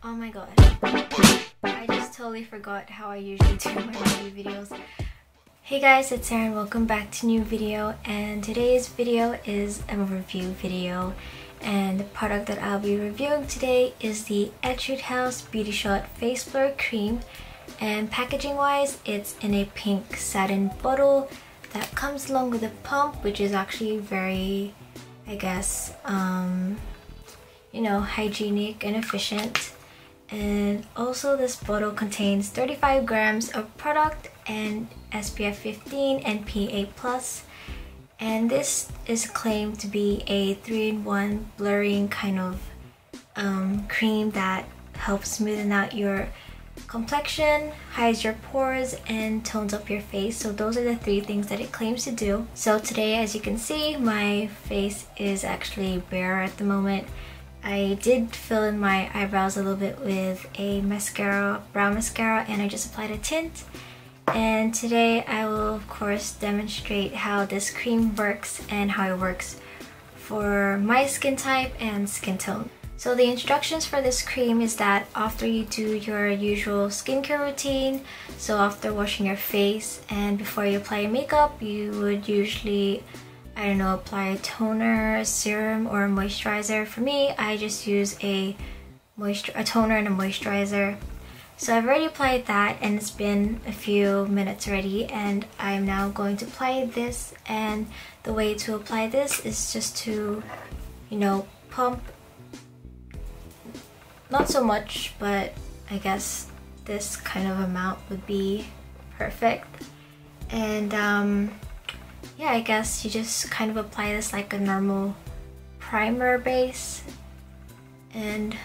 Oh my god, I just totally forgot how I usually do my review videos. Hey guys, it's Sarah and welcome back to a new video, and today's video is a review video, and the product that I'll be reviewing today is the Etude House Beauty Shot Face Blur Cream, and packaging wise it's in a pink satin bottle that comes along with a pump, which is actually very, I guess, you know, hygienic and efficient. And also this bottle contains 35 grams of product and SPF 15 and PA+, and this is claimed to be a 3-in-1 blurring kind of cream that helps smoothen out your complexion, hides your pores, and tones up your face. So those are the 3 things that it claims to do. So today, as you can see, my face is actually bare at the moment. I did fill in my eyebrows a little bit with a mascara, brown mascara, and I just applied a tint. And today I will of course demonstrate how this cream works and how it works for my skin type and skin tone. So the instructions for this cream is that after you do your usual skincare routine, so after washing your face and before you apply your makeup, you would usually, I don't know, apply a toner, serum, or a moisturizer. For me, I just use a toner and a moisturizer. So I've already applied that and it's been a few minutes already, and I'm now going to apply this. And the way to apply this is just to, you know, pump, not so much, but I guess this kind of amount would be perfect. And yeah, I guess you just kind of apply this like a normal primer base. And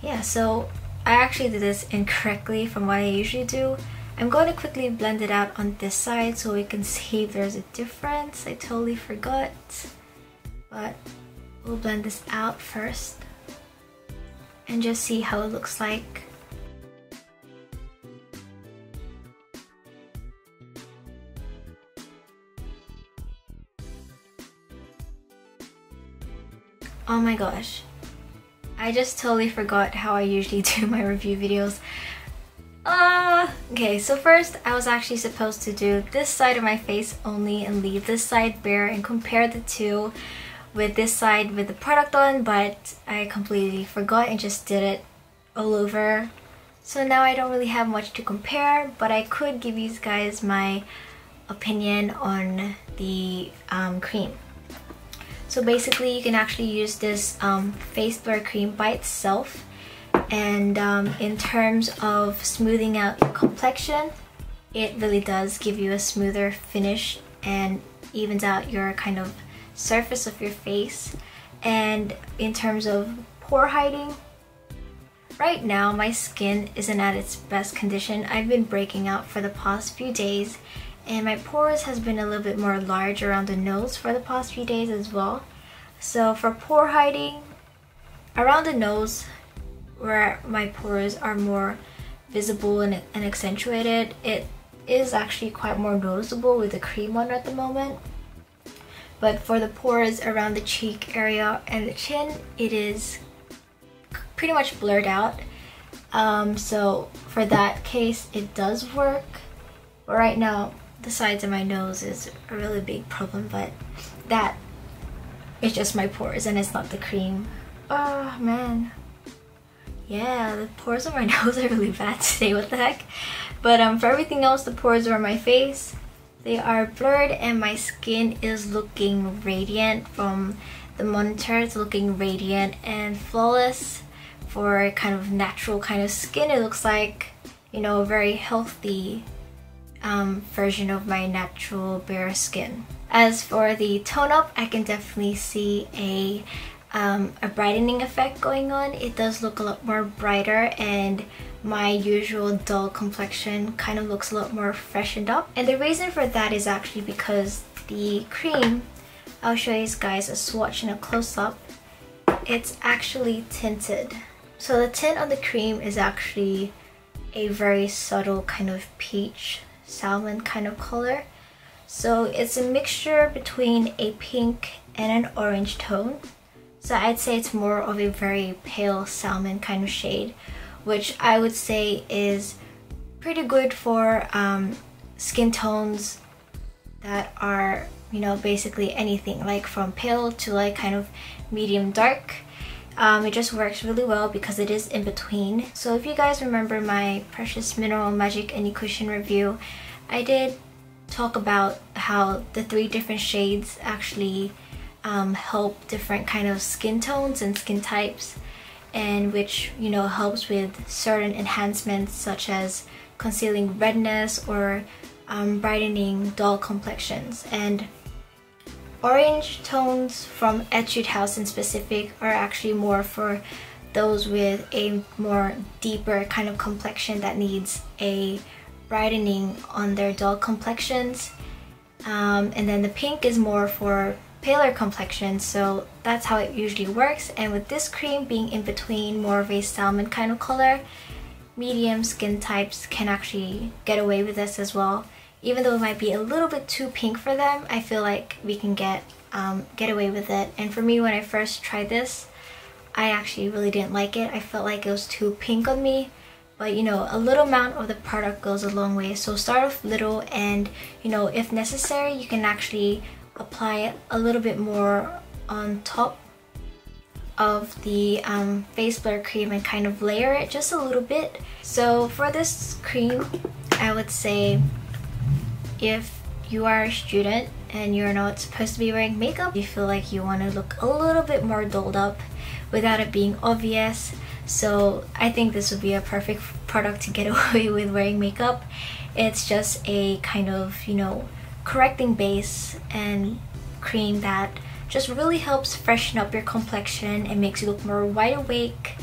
yeah, so I actually did this incorrectly from what I usually do. I'm going to quickly blend it out on this side so we can see if there's a difference. I totally forgot, but we'll blend this out first and just see how it looks like. Oh my gosh, I just totally forgot how I usually do my review videos. Okay, so first I was actually supposed to do this side of my face only and leave this side bare and compare the two with this side with the product on, but I completely forgot and just did it all over. So now I don't really have much to compare, but I could give you guys my opinion on the cream. So basically you can actually use this face blur cream by itself, and in terms of smoothing out your complexion, it really does give you a smoother finish and evens out your kind of surface of your face. And in terms of pore hiding, right now my skin isn't at its best condition. I've been breaking out for the past few days, and my pores has been a little bit more large around the nose for the past few days as well. So for pore hiding, around the nose where my pores are more visible and accentuated, it is actually quite more noticeable with the cream on at the moment. But for the pores around the cheek area and the chin, it is pretty much blurred out. So for that case, it does work. But right now, the sides of my nose is a really big problem, but that is just my pores and it's not the cream. Oh man. Yeah, the pores on my nose are really bad today, what the heck. But for everything else, the pores are on my face, they are blurred, and my skin is looking radiant. From the monitor, it's looking radiant and flawless. For a kind of natural kind of skin, it looks like, you know, a very healthy version of my natural bare skin. As for the tone up, I can definitely see a brightening effect going on. It does look a lot more brighter, and my usual dull complexion kind of looks a lot more freshened up. And the reason for that is actually because the cream, I'll show you guys a swatch and a close-up, it's actually tinted. So the tint on the cream is actually a very subtle kind of peach salmon kind of color. So it's a mixture between a pink and an orange tone. So I'd say it's more of a very pale salmon kind of shade, which I would say is pretty good for skin tones that are, you know, basically anything like from pale to like kind of medium dark. It just works really well because it is in between. So if you guys remember my Precious Mineral Magic Any Cushion review, I did talk about how the 3 different shades actually help different kind of skin tones and skin types, and which, you know, helps with certain enhancements such as concealing redness or brightening dull complexions. And orange tones from Etude House in specific are actually more for those with a more deeper kind of complexion that needs a brightening on their dull complexions. And then the pink is more for paler complexions, so that's how it usually works. And with this cream being in between more of a salmon kind of color, medium skin types can actually get away with this as well. Even though it might be a little bit too pink for them, I feel like we can get away with it. And for me, when I first tried this, I actually really didn't like it. I felt like it was too pink on me. But you know, a little amount of the product goes a long way. So start off little, and you know, if necessary, you can actually apply it a little bit more on top of the face blur cream and kind of layer it just a little bit. So for this cream, I would say if you are a student and you're not supposed to be wearing makeup, you feel like you want to look a little bit more dolled up without it being obvious, so I think this would be a perfect product to get away with wearing makeup. It's just a kind of, you know, correcting base and cream that just really helps freshen up your complexion and makes you look more wide awake.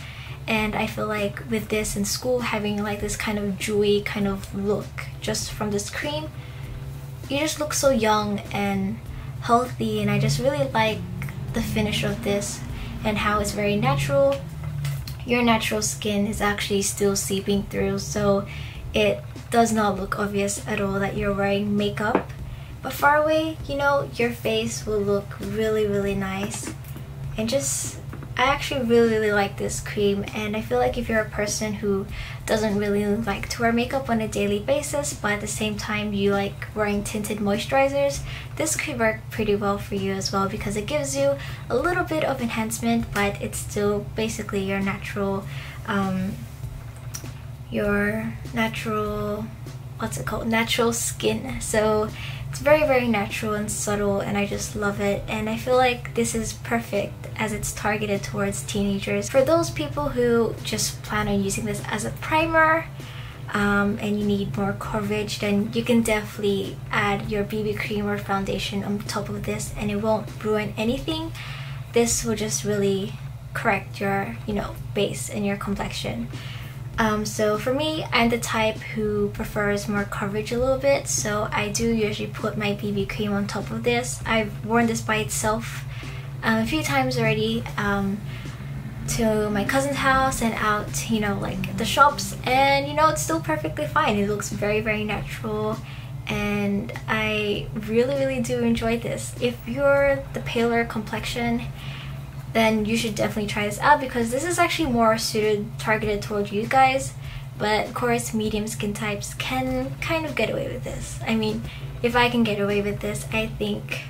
And I feel like with this in school, having like this kind of dewy kind of look just from this cream, you just look so young and healthy. And I just really like the finish of this and how it's very natural. Your natural skin is actually still seeping through, so it does not look obvious at all that you're wearing makeup. But far away, you know, your face will look really, really nice. And just, I actually really like this cream, and I feel like if you're a person who doesn't really like to wear makeup on a daily basis, but at the same time you like wearing tinted moisturizers, this could work pretty well for you as well, because it gives you a little bit of enhancement, but it's still basically your natural, natural skin. So it's very natural and subtle, and I just love it. And I feel like this is perfect as it's targeted towards teenagers. For those people who just plan on using this as a primer and you need more coverage, then you can definitely add your BB cream or foundation on top of this and it won't ruin anything. This will just really correct your, you know, base and your complexion. So for me, I'm the type who prefers more coverage a little bit, so I do usually put my BB cream on top of this. I've worn this by itself a few times already, to my cousin's house and out, you know, like the shops, and you know, it's still perfectly fine. It looks very natural, and I really do enjoy this. If you're the paler complexion, then you should definitely try this out, because this is actually more targeted towards you guys. But of course, medium skin types can kind of get away with this. I mean, if I can get away with this, I think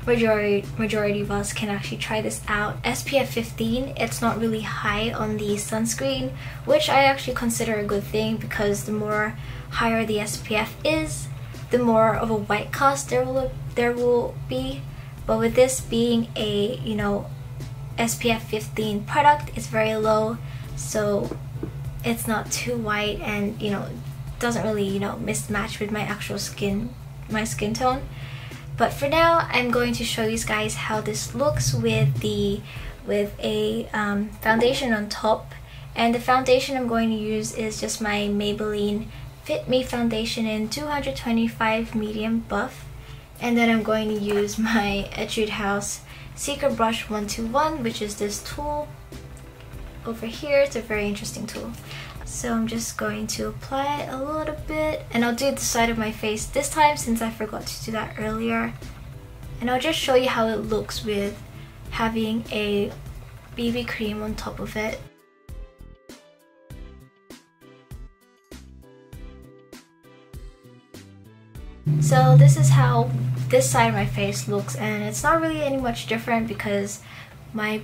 majority of us can actually try this out. SPF 15, it's not really high on the sunscreen, which I actually consider a good thing, because the more higher the SPF is, the more of a white cast there will be. But with this being a, you know, SPF 15 product, it's very low, so it's not too white, and you know, doesn't really, you know, mismatch with my actual skin, my skin tone. But for now, I'm going to show you guys how this looks with a foundation on top. And the foundation I'm going to use is just my Maybelline Fit Me foundation in 225 medium buff. And then I'm going to use my Etude House Secret Brush 121, which is this tool over here. It's a very interesting tool. So I'm just going to apply a little bit, and I'll do the side of my face this time since I forgot to do that earlier. And I'll just show you how it looks with having a BB cream on top of it. So this is how this side of my face looks, and it's not really any much different because my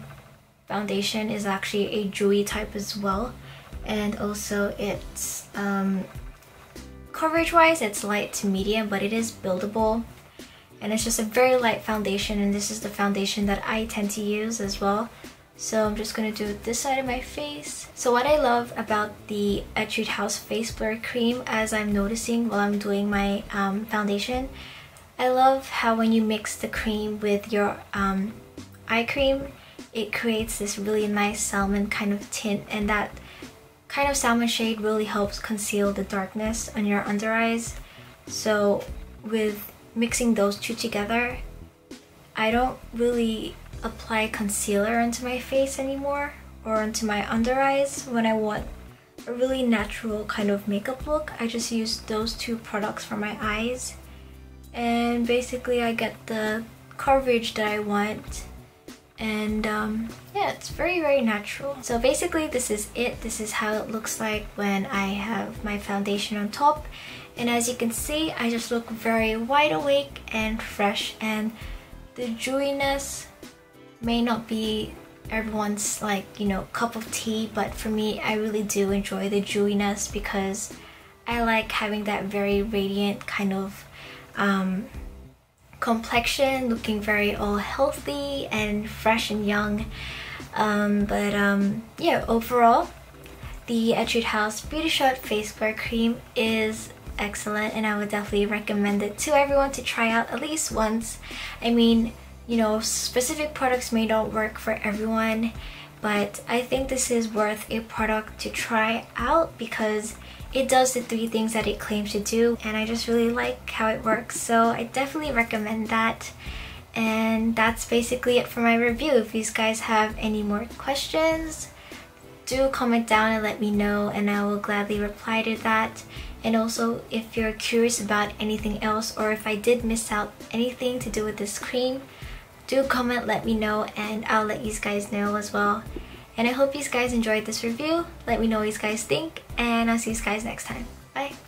foundation is actually a dewy type as well, and also it's coverage wise it's light to medium, but it is buildable, and it's just a very light foundation, and this is the foundation that I tend to use as well. So I'm just gonna do this side of my face. So what I love about the Etude House Face Blur Cream, as I'm noticing while I'm doing my foundation, I love how when you mix the cream with your eye cream, it creates this really nice salmon kind of tint, and that kind of salmon shade really helps conceal the darkness on your under eyes. So with mixing those two together, I don't really apply concealer onto my face anymore or onto my under eyes when I want a really natural kind of makeup look. I just use those two products for my eyes, and basically I get the coverage that I want, and yeah, it's very natural. So basically this is it. This is how it looks like when I have my foundation on top, and as you can see, I just look very wide awake and fresh, and the dewiness may not be everyone's, like, you know, cup of tea, but for me, I really do enjoy the dewiness because I like having that very radiant kind of complexion, looking very all healthy and fresh and young. Yeah, overall the Etude House Beauty Shot Face Blur Cream is excellent, and I would definitely recommend it to everyone to try out at least once. I mean, you know, specific products may not work for everyone, but I think this is worth a product to try out because it does the 3 things that it claims to do, and I just really like how it works, so I definitely recommend that. And that's basically it for my review. If you guys have any more questions, do comment down and let me know, and I will gladly reply to that. And also, if you're curious about anything else, or if I did miss out anything to do with this cream, do comment, let me know, and I'll let you guys know as well. And I hope you guys enjoyed this review. Let me know what you guys think, and I'll see you guys next time. Bye!